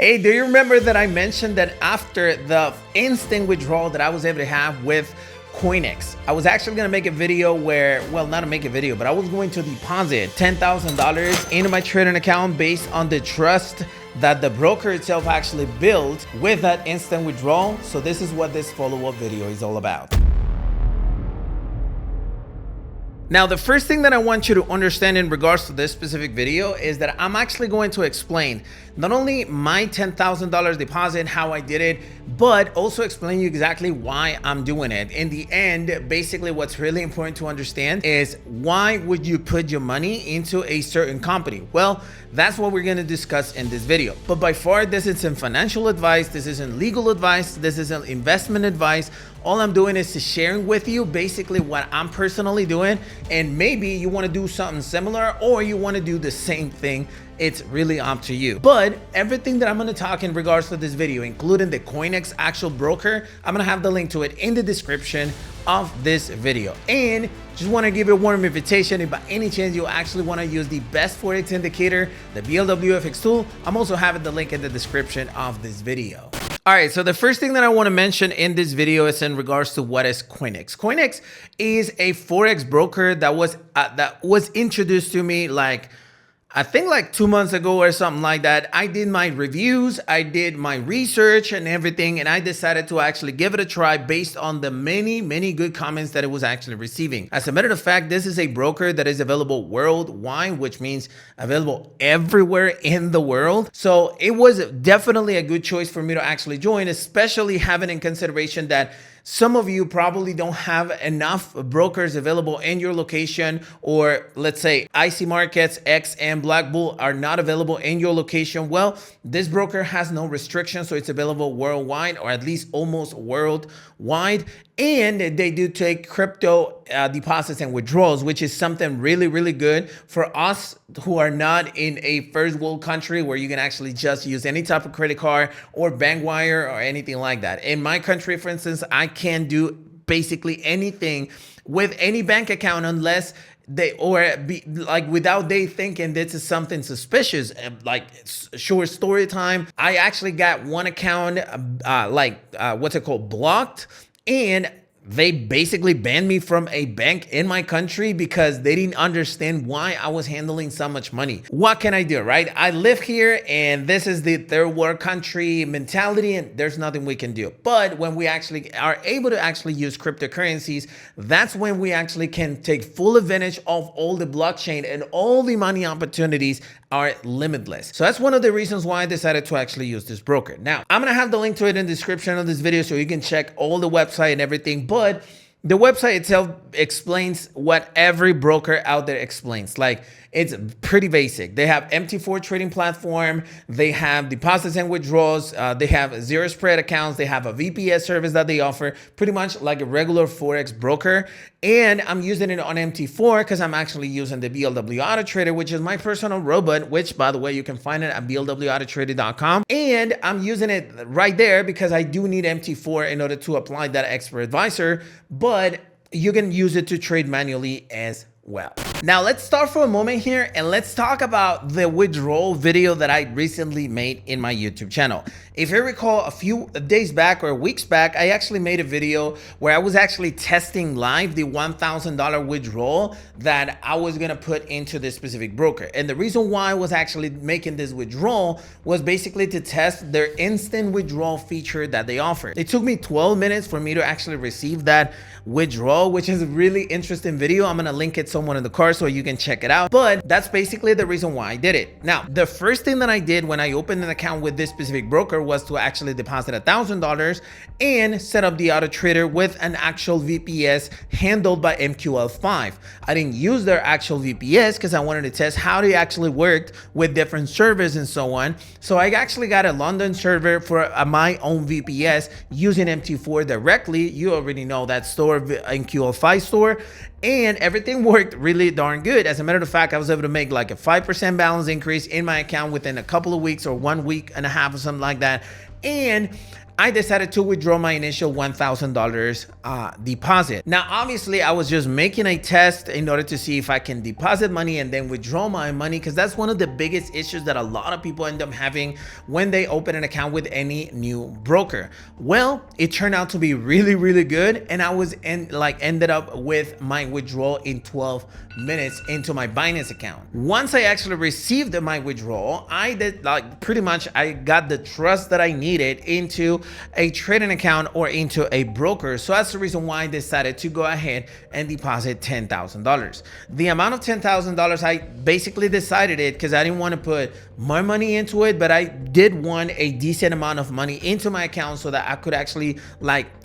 Hey, do you remember that I mentioned that after the instant withdrawal that I was able to have with Coinexx, I was actually going to make a video where, well, not to make a video, but I was going to deposit $10,000 into my trading account based on the trust that the broker itself actually built with that instant withdrawal. So this is what this follow-up video is all about. Now, the first thing that I want you to understand in regards to this specific video is that I'm actually going to explain not only my $10,000 deposit, how I did it, but also explain you exactly why I'm doing it. In the end, basically what's really important to understand is why would you put your money into a certain company? Well, that's what we're going to discuss in this video. But by far, this isn't financial advice, this isn't legal advice, this isn't investment advice. All I'm doing is to sharing with you basically what I'm personally doing, and maybe you want to do something similar or you want to do the same thing. It's really up to you. But everything that I'm going to talk in regards to this video, including the Coinexx actual broker, I'm going to have the link to it in the description of this video. And just want to give you a warm invitation, if by any chance you actually want to use the best Forex indicator, the BLWFX tool, I'm also having the link in the description of this video. All right, so the first thing that I want to mention in this video is in regards to what is Coinexx. Coinexx is a Forex broker that was introduced to me I think like 2 months ago or something like that. I did my reviews, I did my research and everything, and I decided to actually give it a try based on the many good comments that it was actually receiving. As a matter of fact, this is a broker that is available worldwide, which means available everywhere in the world. So it was definitely a good choice for me to actually join, especially having in consideration that some of you probably don't have enough brokers available in your location, or let's say IC Markets, X, and Black Bull are not available in your location. Well, this broker has no restrictions, so it's available worldwide, or at least almost worldwide. And they do take crypto deposits and withdrawals, which is something really good for us who are not in a first world country where you can actually just use any type of credit card or bank wire or anything like that. In my country, for instance, I can't do basically anything with any bank account unless without they thinking this is something suspicious. Like, short story time, I actually got one account blocked, and they basically banned me from a bank in my country because they didn't understand why I was handling so much money. What can I do, right? I live here, and this is the third world country mentality, and there's nothing we can do. But when we actually are able to actually use cryptocurrencies, that's when we actually can take full advantage of all the blockchain, and all the money opportunities are limitless. So that's one of the reasons why I decided to actually use this broker. Now, I'm gonna have the link to it in the description of this video so you can check all the website and everything, but the website itself explains what every broker out there explains. Like, it's pretty basic. They have MT4 trading platform, they have deposits and withdrawals, they have zero spread accounts, they have a VPS service that they offer, pretty much like a regular Forex broker. And I'm using it on MT4 because I'm actually using the BLW Auto Trader, which is my personal robot, which, by the way, you can find it at blwautotrader.com. And I'm using it right there because I do need MT4 in order to apply that expert advisor, but you can use it to trade manually as well. Now, let's start for a moment here and let's talk about the withdrawal video that I recently made in my YouTube channel. If you recall, a few days back or weeks back, I actually made a video where I was actually testing live the $1,000 withdrawal that I was gonna put into this specific broker. And the reason why I was actually making this withdrawal was basically to test their instant withdrawal feature that they offered. It took me 12 minutes for me to actually receive that withdrawal, which is a really interesting video. I'm gonna link it somewhere in the card so you can check it out. But that's basically the reason why I did it. Now, the first thing that I did when I opened an account with this specific broker was to actually deposit $1,000 and set up the auto trader with an actual VPS handled by MQL5. I didn't use their actual VPS because I wanted to test how they actually worked with different servers and so on. So I actually got a London server for my own VPS using MT4 directly. You already know that store, MQL5 store. And everything worked really darn good. As a matter of fact, I was able to make like a 5% balance increase in my account within a couple of weeks or 1 week and a half or something like that. and I decided to withdraw my initial $1,000 deposit. Now, obviously, I was just making a test in order to see if I can deposit money and then withdraw my money, because that's one of the biggest issues that a lot of people end up having when they open an account with any new broker. Well, it turned out to be really, really good, and I was ended up with my withdrawal in 12 minutes into my Binance account. Once I actually received my withdrawal, I did pretty much I got the trust that I needed into a trading account or into a broker. So that's the reason why I decided to go ahead and deposit $10,000. The amount of $10,000, I basically decided it because I didn't want to put more money into it, but I did want a decent amount of money into my account so that I could actually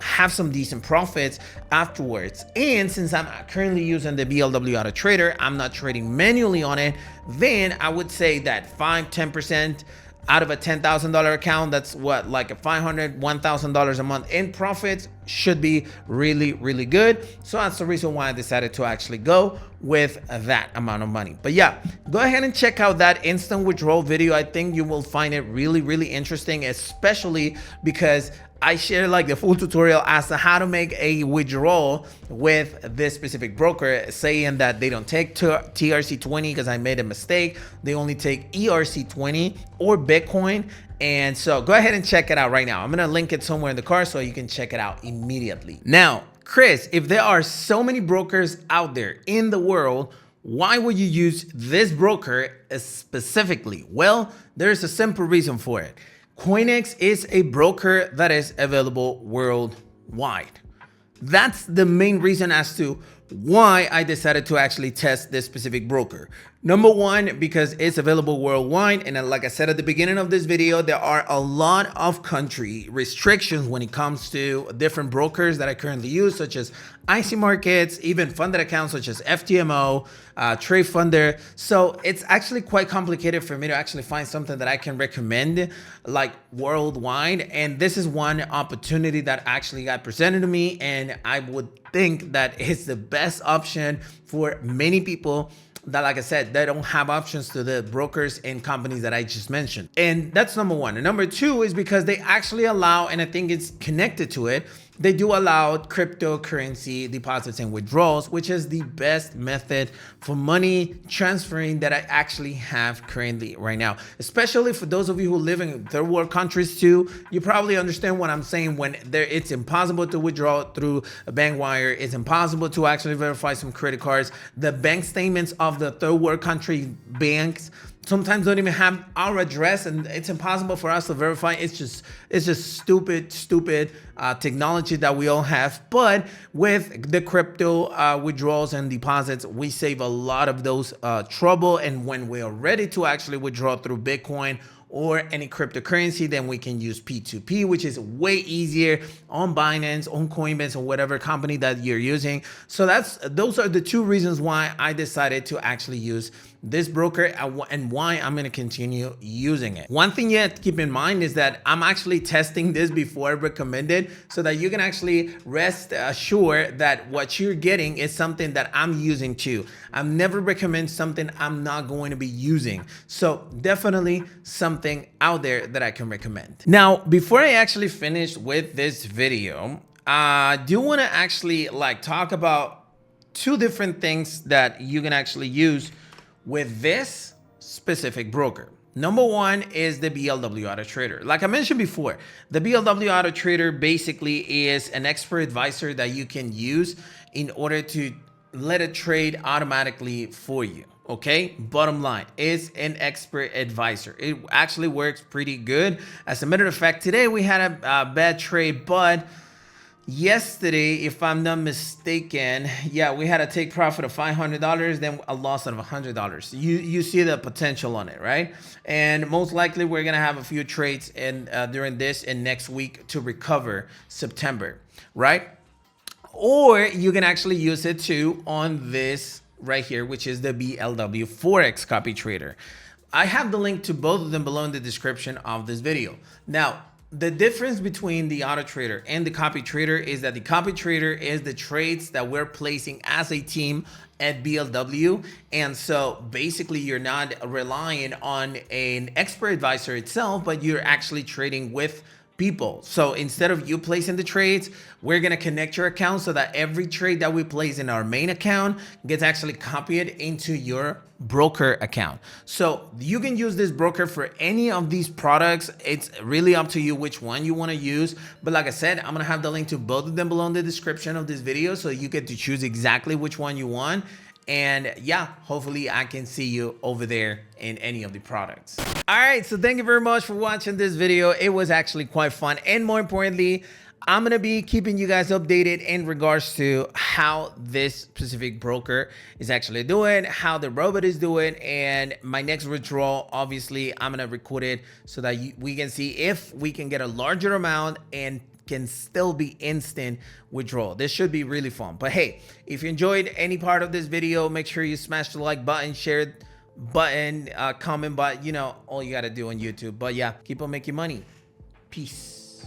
have some decent profits afterwards. And since I'm currently using the BLW Auto Trader, I'm not trading manually on it, then I would say that 5-10% out of a $10,000 account, that's what, like a $500, $1,000 a month in profits should be really, really good. So that's the reason why I decided to actually go with that amount of money. But yeah, go ahead and check out that instant withdrawal video. I think you will find it really, really interesting, especially because I share the full tutorial as to how to make a withdrawal with this specific broker, saying that they don't take TRC20 because I made a mistake. They only take ERC20 or Bitcoin. And so go ahead and check it out right now. I'm going to link it somewhere in the car so you can check it out immediately. Now, Chris, if there are so many brokers out there in the world, why would you use this broker specifically? Well, there's a simple reason for it. Coinexx is a broker that is available worldwide. That's the main reason as to why I decided to actually test this specific broker. Number one, because it's available worldwide. And like I said at the beginning of this video, there are a lot of country restrictions when it comes to different brokers that I currently use, such as IC Markets, even funded accounts such as FTMO, Trade Funder. So it's actually quite complicated for me to actually find something that I can recommend worldwide. And this is one opportunity that actually got presented to me. And I would think that it's the best option for many people that, like I said, they don't have options to the brokers and companies that I just mentioned. And that's number one. And number two is because they actually allow, and I think it's connected to it, they do allow cryptocurrency deposits and withdrawals, which is the best method for money transferring that I actually have currently right now. Especially for those of you who live in third world countries too, you probably understand what I'm saying when it's impossible to withdraw through a bank wire. It's impossible to actually verify some credit cards. The bank statements of the third world country banks sometimes don't even have our address, and it's impossible for us to verify. It's just stupid technology that we all have. But with the crypto withdrawals and deposits, we save a lot of those trouble. And when we are ready to actually withdraw through Bitcoin or any cryptocurrency, then we can use P2P, which is way easier on Binance, on Coinbase, or whatever company that you're using. So those are the two reasons why I decided to actually use this broker and why I'm going to continue using it. One thing you have to keep in mind is that I'm actually testing this before I recommend it, so that you can actually rest assured that what you're getting is something that I'm using too. I've never recommend something I'm not going to be using. So definitely something out there that I can recommend. Now, before I actually finish with this video, I do want to actually talk about two different things that you can actually use with this specific broker. Number one is the BLW Auto Trader. Like I mentioned before, the BLW Auto Trader basically is an expert advisor that you can use in order to let it trade automatically for you. Okay, bottom line is an expert advisor. It actually works pretty good. As a matter of fact, today we had a bad trade, but yesterday, if I'm not mistaken, yeah, we had a take profit of $500, then a loss of $100. You see the potential on it, right? And most likely we're gonna have a few trades during this and next week to recover September, right? Or you can actually use it too on this right here, which is the BLW Forex copy trader. I have the link to both of them below in the description of this video. Now, the difference between the auto trader and the copy trader is that the copy trader is the trades that we're placing as a team at BLW. And so basically you're not relying on an expert advisor itself, but you're actually trading with people. So instead of you placing the trades, we're going to connect your account so that every trade that we place in our main account gets actually copied into your broker account. So you can use this broker for any of these products. It's really up to you which one you want to use. But like I said, I'm going to have the link to both of them below in the description of this video, so you get to choose exactly which one you want. And yeah, hopefully I can see you over there in any of the products. All right, so thank you very much for watching this video. It was actually quite fun. And more importantly, I'm going to be keeping you guys updated in regards to how this specific broker is actually doing, how the robot is doing, and my next withdrawal, obviously, I'm going to record it so that we can see if we can get a larger amount and can still be instant withdrawal. This should be really fun. But hey, if you enjoyed any part of this video, make sure you smash the like button, share button, comment button, you know, all you got to do on YouTube. But yeah, keep on making money. Peace.